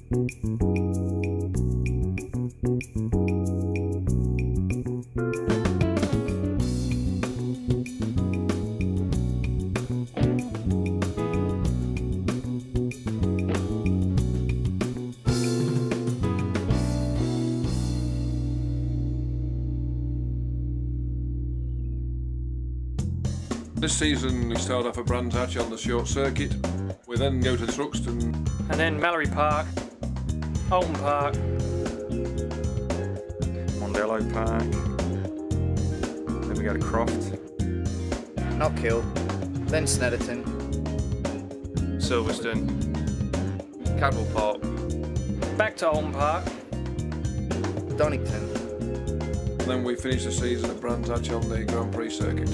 This season we start off at Brands Hatch on the short circuit. We then go to Thruxton. And then Mallory Park, Alton Park, Mondello Park. Then we go to Croft. Knockhill, then Snetterton. Silverstone, Cadwell Park. back to Alton Park, Donington. Then we finish the season at Brands Hatch on the Grand Prix circuit.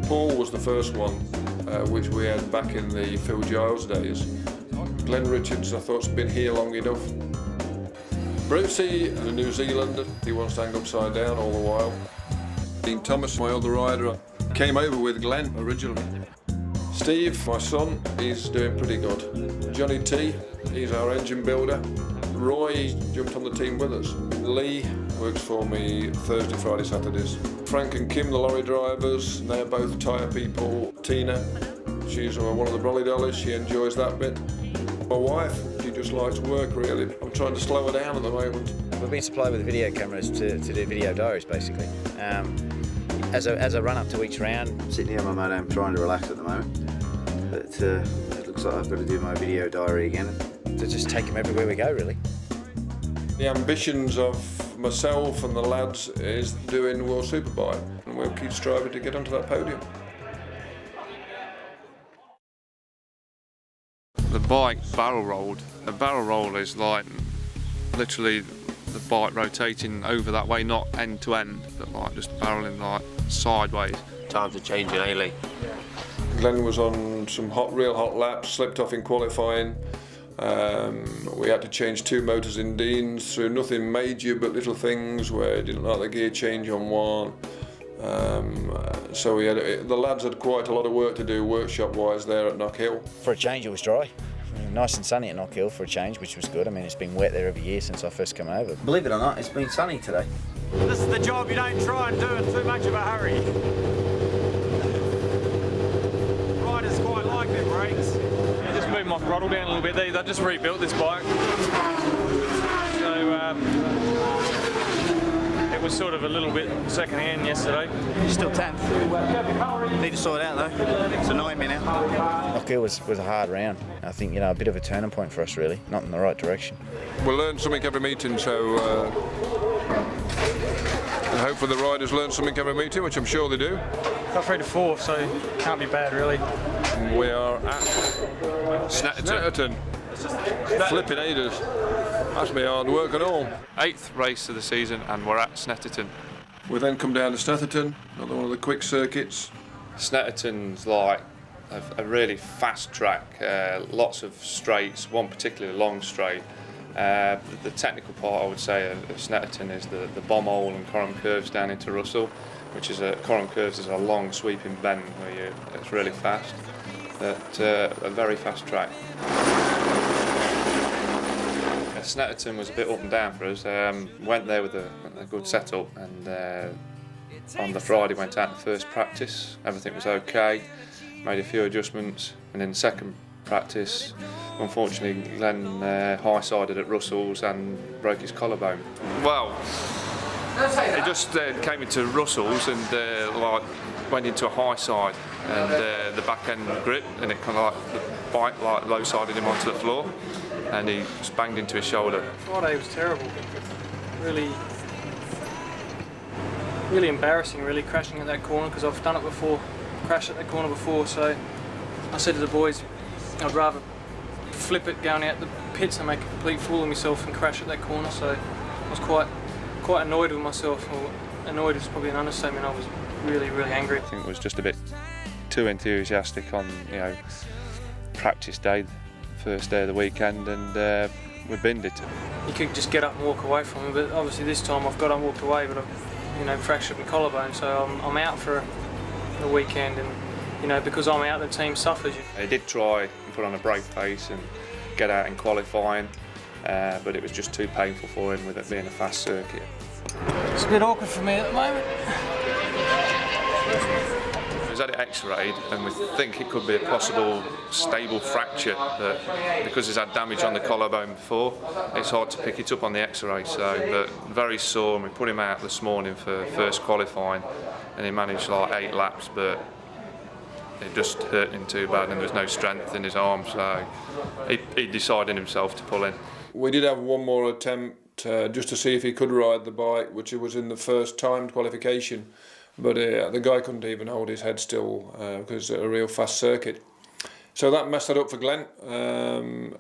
Paul was the first one, which we had back in the Phil Giles days. Glenn Richards, I thought, has been here long enough. Brucey, the New Zealander, he wants to hang upside down all the while. Dean Thomas, my other rider, came over with Glenn originally. Steve, my son, he's doing pretty good. Johnny T, he's our engine builder. Roy jumped on the team with us. Lee works for me Thursday, Friday, Saturdays. Frank and Kim, the lorry drivers, they're both tyre people. Tina, she's one of the brolly dollies, she enjoys that bit. My wife, she just likes work really. I'm trying to slow her down at the moment. We've been supplied with video cameras to do video diaries basically. As a run up to each round. I'm sitting here on my motorhome trying to relax at the moment. But it looks like I've got to do my video diary again. To just take them everywhere we go really. The ambitions of myself and the lads is doing World Superbike, and we'll keep striving to get onto that podium. The bike barrel rolled. A barrel roll is like literally the bike rotating over that way, not end to end, but like just barreling like sideways. Times are changing, Ailey. Glenn was on some real hot laps, slipped off in qualifying. We had to change 2 motors in Dean's through nothing major but little things where he didn't like the gear change on one. So the lads had quite a lot of work to do workshop wise there at Knockhill. For a change it was dry. Nice and sunny at Knockhill for a change, which was good. I mean, it's been wet there every year since I first come over. Believe it or not, it's been sunny today. This is the job you don't try and do in too much of a hurry. Riders quite like their brakes. I just moved my throttle down a little bit. They just rebuilt this bike. So it was sort of a little bit second hand yesterday. Still 10th. Need to sort it out though. It's annoying me now. Knockhill was a hard round. I think, a bit of a turning point for us really, not in the right direction. We'll learn something every meeting, so and hopefully the riders learn something every meeting, which I'm sure they do. Got 3 to 4, so can't be bad really. We are at Snetterton. Flipping aiders. That's me hard work and all. 8th race of the season and we're at Snetterton. We then come down to Snetterton, another one of the quick circuits. Snetterton's like a really fast track, lots of straights, one particularly long straight. The technical part I would say of Snetterton is the bomb hole and Coram Curves down into Russell, which is Coram Curves is a long sweeping bend where it's really fast, but a very fast track. Snetterton was a bit up and down for us. Went there with a good setup, and on the Friday went out in the first practice. Everything was okay. Made a few adjustments, and in the second practice, unfortunately, Glenn high-sided at Russell's and broke his collarbone. Well, he just came into Russell's and went into a high side, and the back end grip, and it kind of the bike low-sided him onto the floor, and he just banged into his shoulder. Friday was terrible. Really embarrassing, really, crashing at that corner, because I've done it before, crashed at that corner before, so I said to the boys, I'd rather flip it going out the pits and make a complete fool of myself and crash at that corner, so I was quite annoyed with myself. Or annoyed is probably an understatement. I was really angry. I think it was just a bit too enthusiastic on practice day, first day of the weekend, and we binned it. You could just get up and walk away from it, but obviously this time I've got up and walked away, but I've fractured my collarbone, so I'm out for the weekend, and because I'm out, the team suffers. He did try and put on a brake pace, and get out in qualifying, but it was just too painful for him with it being a fast circuit. It's a bit awkward for me at the moment. He's had it x-rayed and we think it could be a possible stable fracture, that because he's had damage on the collarbone before, it's hard to pick it up on the x-ray. But very sore, and we put him out this morning for first qualifying and he managed like 8 laps, but it just hurt him too bad and there was no strength in his arm, so he decided himself to pull in. We did have one more attempt just to see if he could ride the bike, which was in the first timed qualification. But the guy couldn't even hold his head still because it's a real fast circuit. So that messed it up for Glen.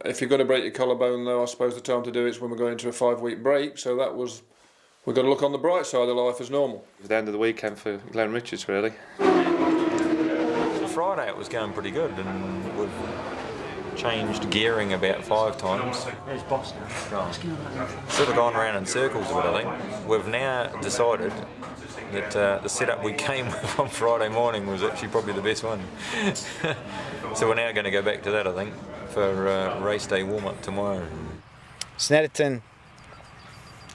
If you're going to break your collarbone though, I suppose the time to do it is when we're going into a 5-week break. So that was, we're going to look on the bright side of life as normal. It was the end of the weekend for Glenn Richards really. Friday it was going pretty good, and we've changed gearing about 5 times. There's Boston. Sort of gone around in circles a bit, I think. We've now decided that the setup we came with on Friday morning was actually probably the best one. So we're now going to go back to that, I think, for race day warm-up tomorrow. Snetterton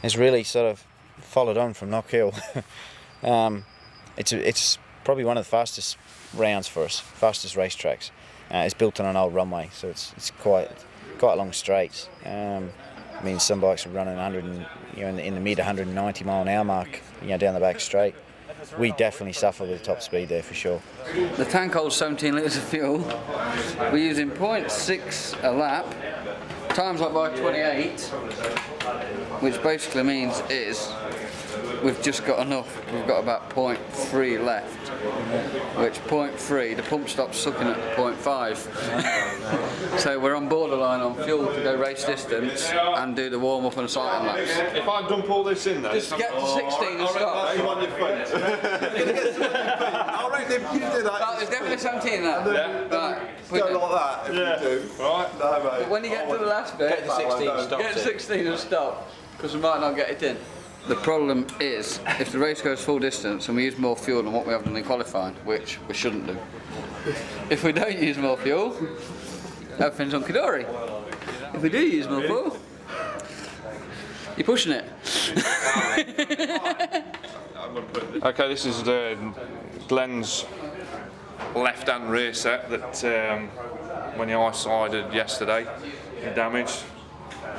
has really sort of followed on from Knockhill. It's probably one of the fastest rounds for us, fastest racetracks. It's built on an old runway, so it's quite long straights. I mean, some bikes are running 100, in the mid 190 mile an hour mark, down the back straight. We definitely suffer with top speed there for sure. The tank holds 17 litres of fuel. We're using 0.6 a lap, times that by 28, which basically means we've just got enough. We've got about 0.3 left, which 0.3, the pump stops sucking at 0.5. So we're on borderline on fuel to go race distance and do the warm-up and cycling laps. If I dump all this in there... Just get to 16 and stop. You on your feet. I reckon if you do that... There's definitely 17 in that. Yeah. Right. Go like that if you do. Right. No, mate. But when you get to the last bit, Get to 16 and stop. get to 16 and stop, because we might not get it in. The problem is, if the race goes full distance and we use more fuel than what we have done in qualifying, which we shouldn't do. If we don't use more fuel, everything's hunky-dory. If we do use more fuel, you're pushing it. Okay, this is Glenn's left-hand rear set that when he ice-sided yesterday, he damaged.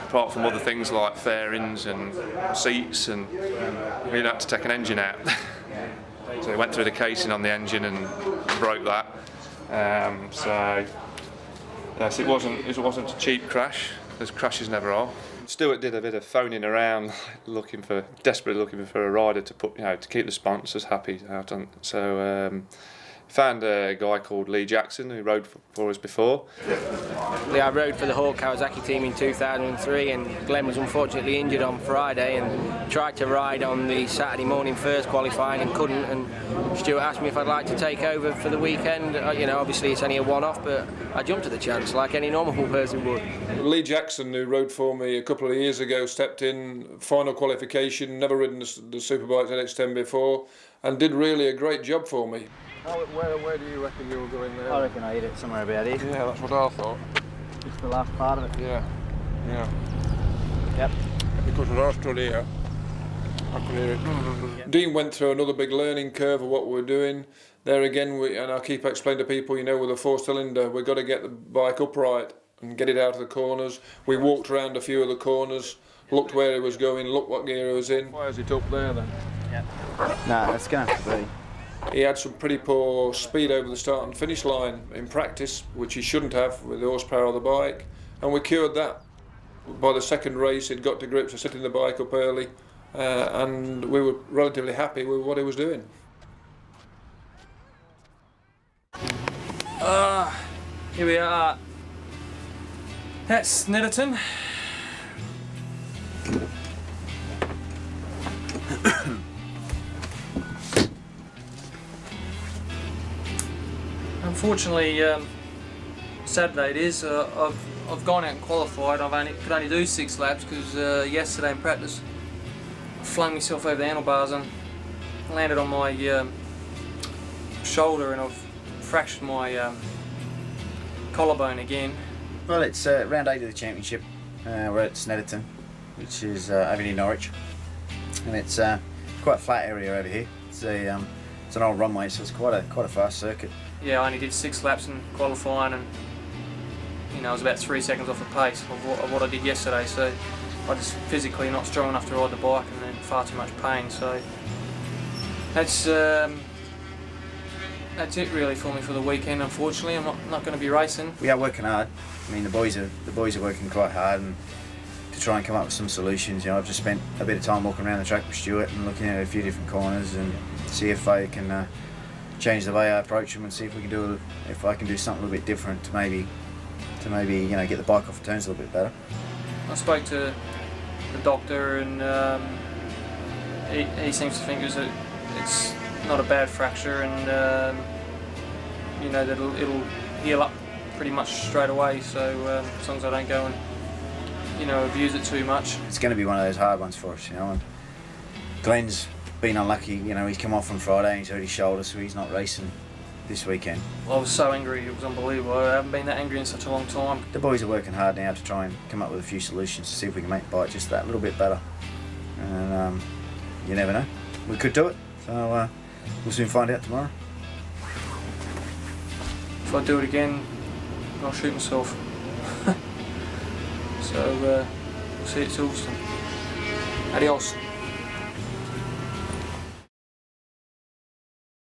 Apart from other things like fairings and seats, and we had to take an engine out. So he went through the casing on the engine and broke that. So yes, it wasn't a cheap crash, as crashes never are. Stuart did a bit of phoning around, desperately looking for a rider to put, to keep the sponsors happy out on. So found a guy called Lee Jackson who rode for us before. I rode for the Hawk Kawasaki team in 2003, and Glen was unfortunately injured on Friday and tried to ride on the Saturday morning first qualifying and couldn't, and Stuart asked me if I'd like to take over for the weekend. Obviously it's only a one-off, but I jumped at the chance like any normal person would. Lee Jackson, who rode for me a couple of years ago, stepped in, final qualification, never ridden the Superbike ZX-10 before, and did really a great job for me. Where do you reckon you'll go in there? I reckon I hit it somewhere about here. Yeah, that's what I thought. Just the last part of it. Yeah. Yep. Because when I stood here, I could hear it. Dean went through another big learning curve of what we're doing. There again, and I keep explaining to people, with a 4-cylinder, we've got to get the bike upright and get it out of the corners. We walked around a few of the corners, looked where it was going, looked what gear it was in. Why is it up there then? Yep. No, it's going to have to be. He had some pretty poor speed over the start and finish line in practice, which he shouldn't have with the horsepower of the bike, and we cured that. By the second race, he'd got to grips with setting the bike up early, and we were relatively happy with what he was doing. Here we are. That's Snetterton. Unfortunately, Saturday it is. I've gone out and qualified. Could only do 6 laps because yesterday in practice I flung myself over the handlebars and landed on my shoulder, and I've fractured my collarbone again. Well, it's round 8 of the championship. We're at Snetterton, which is over near Norwich, and it's quite a flat area over here. It's an old runway, so it's quite a fast circuit. Yeah, I only did 6 laps in qualifying, and I was about 3 seconds off the pace of what I did yesterday. So I just physically not strong enough to ride the bike, and in far too much pain. So that's it really for me for the weekend. Unfortunately, I'm not going to be racing. We are working hard. I mean, the boys are working quite hard and to try and come up with some solutions. I've just spent a bit of time walking around the track with Stuart and looking at a few different corners and see if I can change the way I approach them and see if I can do something a little bit different to maybe get the bike off the turns a little bit better. I spoke to the doctor, and he seems to think it's not a bad fracture, and that it'll heal up pretty much straight away. So as long as I don't go and abuse it too much. It's going to be one of those hard ones for us, And Glen's been unlucky. He's come off on Friday and he's hurt his shoulder, so he's not racing this weekend. I was so angry, it was unbelievable. I haven't been that angry in such a long time. The boys are working hard now to try and come up with a few solutions to see if we can make the bike just that little bit better. And you never know, we could do it. So we'll soon find out tomorrow. If I do it again, I'll shoot myself. So we'll see you at Silverstone. Adios.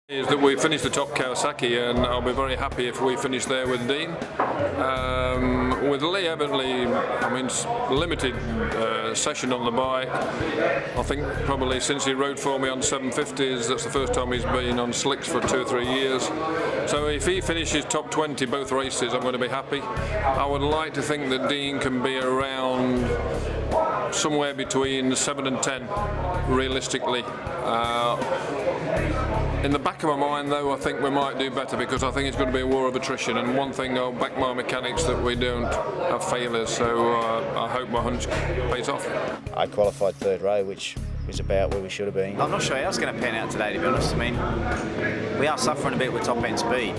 Is that we finished the top Kawasaki, and I'll be very happy if we finish there with Dean. With Lee Ebentley, limited session on the bike. I think probably since he rode for me on 750s, that's the first time he's been on slicks for 2 or 3 years. So if he finishes top 20 both races, I'm going to be happy. I would like to think that Dean can be around somewhere between 7 and 10, realistically. In the back of my mind, though, I think we might do better, because I think it's going to be a war of attrition, and one thing I'll back my mechanics that we don't have failures, so I hope my hunch pays off. I qualified 3rd row, which was about where we should have been. I'm not sure how it's going to pan out today, to be honest. We are suffering a bit with top end speed.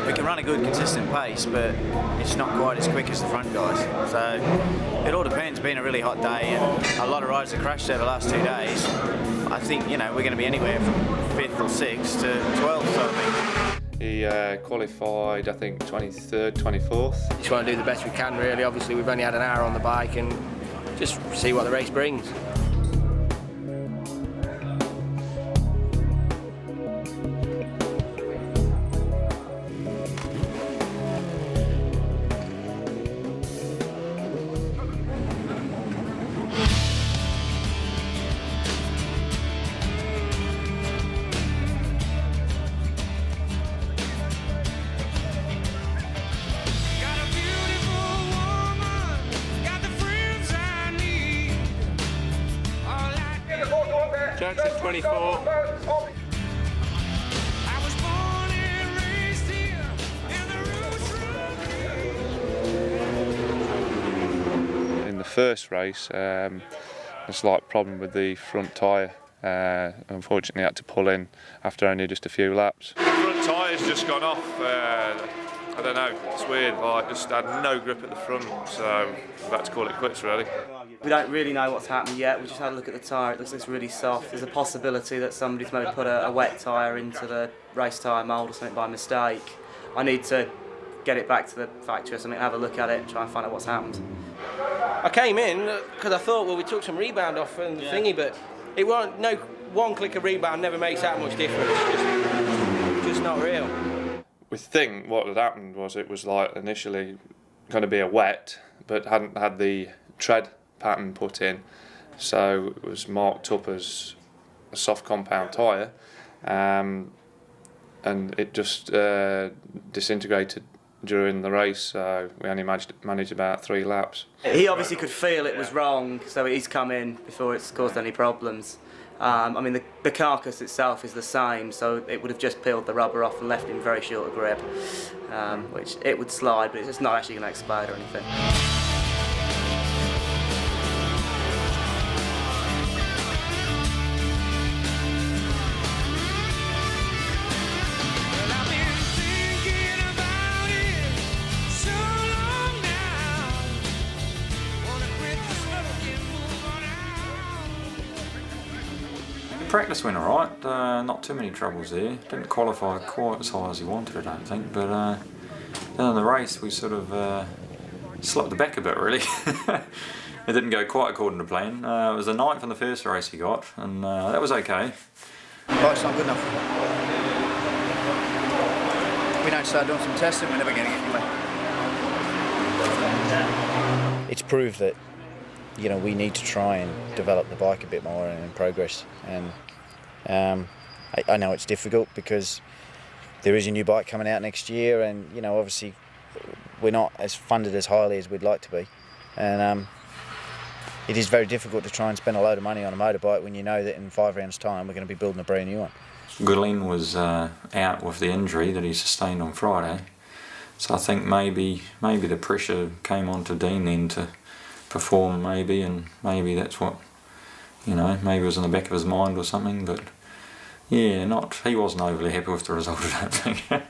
We can run a good consistent pace, but it's not quite as quick as the front guys. So it all depends. It's been a really hot day and a lot of riders have crashed over the last 2 days. I think we're going to be anywhere from 5th or 6th to 12th, sort of thing. He qualified, I think, 23rd, 24th. Just want to do the best we can, really. Obviously, we've only had an hour on the bike, and just see what the race brings. Jackson 24. In the first race, a slight problem with the front tyre. Unfortunately, I had to pull in after only just a few laps. The front tyre's just gone off. I don't know, it's weird. I just had no grip at the front, so I've had to call it quits, really. We don't really know what's happened yet. We just had a look at the tyre. It looks like it's really soft. There's a possibility that somebody's maybe put a wet tyre into the race tyre mould or something by mistake. I need to get it back to the factory or something, have a look at it, try and find out what's happened. I came in because I thought, well, we took some rebound off and thingy, but it weren't. No, one click of rebound never makes that much difference. Just not real. We think what had happened was it was like initially going to be a wet, but hadn't had the tread pattern put in, so it was marked up as a soft compound tyre, and it just disintegrated during the race, so we only managed about 3 laps. He obviously could feel it was wrong, so he's come in before it's caused any problems. I mean, the carcass itself is the same, so it would have just peeled the rubber off and left him very short of grip, which it would slide, but it's not actually going to explode or anything. Well, I've been thinking about it so Practice went alright, not too many troubles there. Didn't qualify quite as high as he wanted, I don't think, but then in the race we sort of slopped the back a bit, really. It didn't go quite according to plan. It was the 9th in the first race he got, and that was okay. Bike's not good enough. We don't start doing some testing, we're never getting it anyway. It's proved that, you know, we need to try and develop the bike a bit more and progress. And I know it's difficult because there is a new bike coming out next year, and you know, obviously we're not as funded as highly as we'd like to be, and it is very difficult to try and spend a load of money on a motorbike when you know that in 5 rounds' time we're going to be building a brand new one. Glen was out with the injury that he sustained on Friday, so I think maybe the pressure came onto Dean then to perform, maybe, and maybe that's what, you know, maybe it was in the back of his mind or something, but yeah, he wasn't overly happy with the result, I don't think. A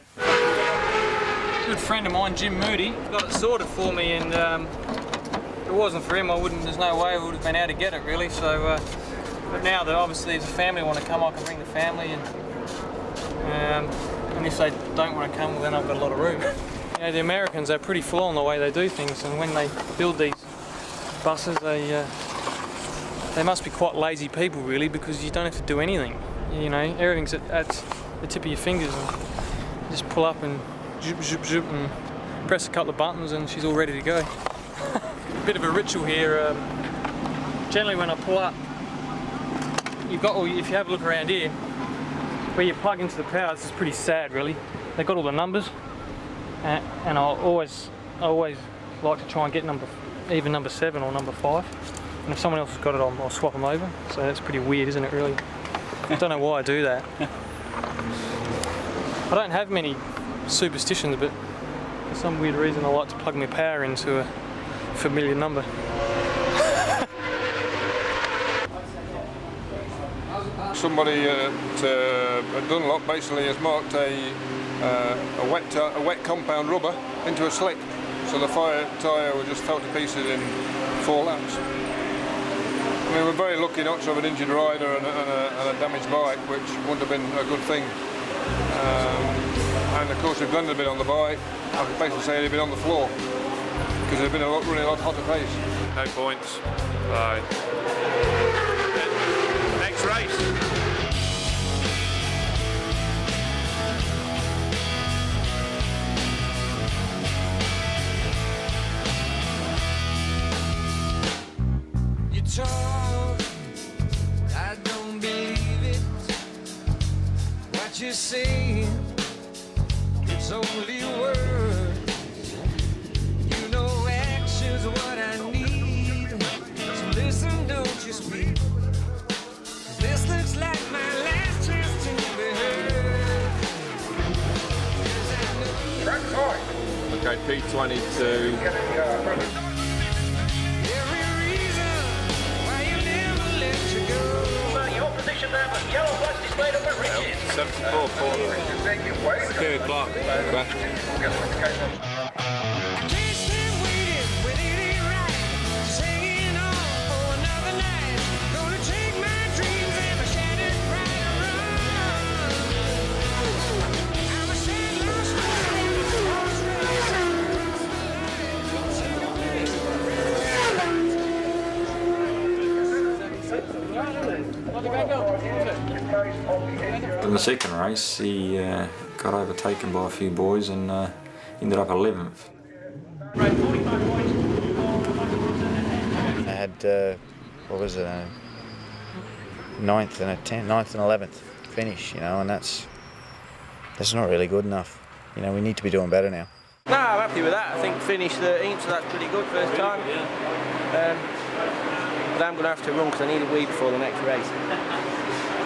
good friend of mine, Jim Moody, got it sorted for me, and if it wasn't for him, there's no way I would have been able to get it, really. So, but now that obviously if the family want to come, I can bring the family, and if they don't want to come, well, then I've got a lot of room. You know, the Americans are pretty full on the way they do things, and when they build these buses, they must be quite lazy people, really, because you don't have to do anything. You know, everything's at the tip of your fingers, and you just pull up and zoop, zoop, zoop, and press a couple of buttons, and she's all ready to go. Bit of a ritual here. Generally, when I pull up, if you have a look around here, where you plug into the power, this is pretty sad, really. They've got all the numbers, and I always like to try and get either number 7 or number 5. And if someone else has got it, I'll swap them over. So that's pretty weird, isn't it, really? I don't know why I do that. I don't have many superstitions, but for some weird reason I like to plug my power into a familiar number. Somebody at Dunlop basically has marked a wet compound rubber into a slick, so the tyre was just fell to pieces in 4 laps. I mean, we're very lucky not to have an injured rider and a damaged bike, which wouldn't have been a good thing. And of course, if Glen had been on the bike, I could basically say he'd been on the floor, because there'd been running a lot hotter pace. No points. Right. Next race. I don't believe it. What you're saying, it's only words. You know action's what I need. So listen, don't you speak. This looks like my last chance to be heard. Track 5. Okay, P22. There, but yellow flags displayed up at Richards. 74 corner. 2 o'clock. In the second race, he got overtaken by a few boys and ended up 11th. I had, what was it, a 9th and a 10th, 9th and 11th finish, you know, and that's not really good enough. You know, we need to be doing better now. No, I'm happy with that. I think finish 13th, so that's pretty good first time. But I'm going to have to run because I need a week before the next race.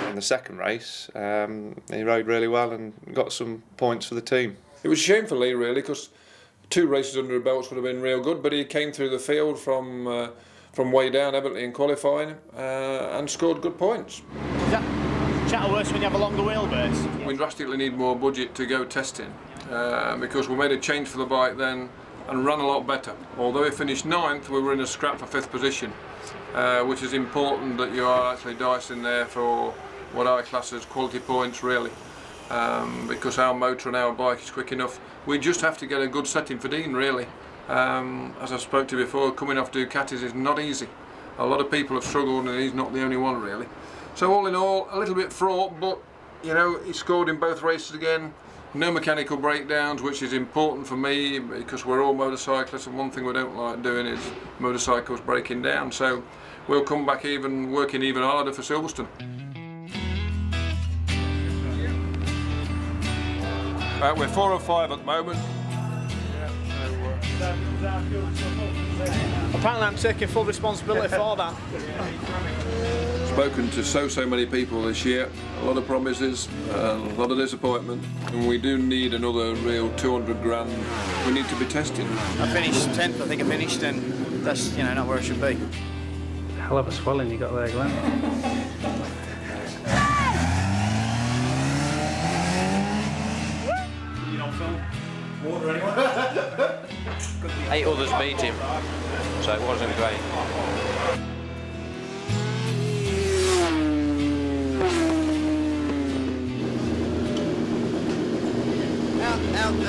In the second race, he rode really well and got some points for the team. It was a shame for Lee, really, because 2 races under the belts would have been real good, but he came through the field from way down, evidently, in qualifying, and scored good points. Is that worse when you have a longer wheelbase? We drastically need more budget to go testing, because we made a change for the bike then and ran a lot better. Although we finished 9th, we were in a scrap for 5th position, which is important that you are actually dicing there for what I class as quality points really, because our motor and our bike is quick enough. We just have to get a good setting for Dean really. As I spoke to before, coming off Ducatis is not easy. A lot of people have struggled and he's not the only one really. So all in all, a little bit fraught, but you know, he scored in both races again. No mechanical breakdowns, which is important for me because we're all motorcyclists, and one thing we don't like doing is motorcycles breaking down. So we'll come back working even harder for Silverstone. We're 4 or 5 at the moment. Apparently I'm taking full responsibility for that. Spoken to so many people this year, a lot of promises, a lot of disappointment, and we do need another real 200 grand. We need to be tested. I finished 10th, I think I finished, and that's, you know, not where I should be. Hell of a swelling you got there, Glenn. You don't film water anyone? 8 others beat him, so it wasn't great. Out,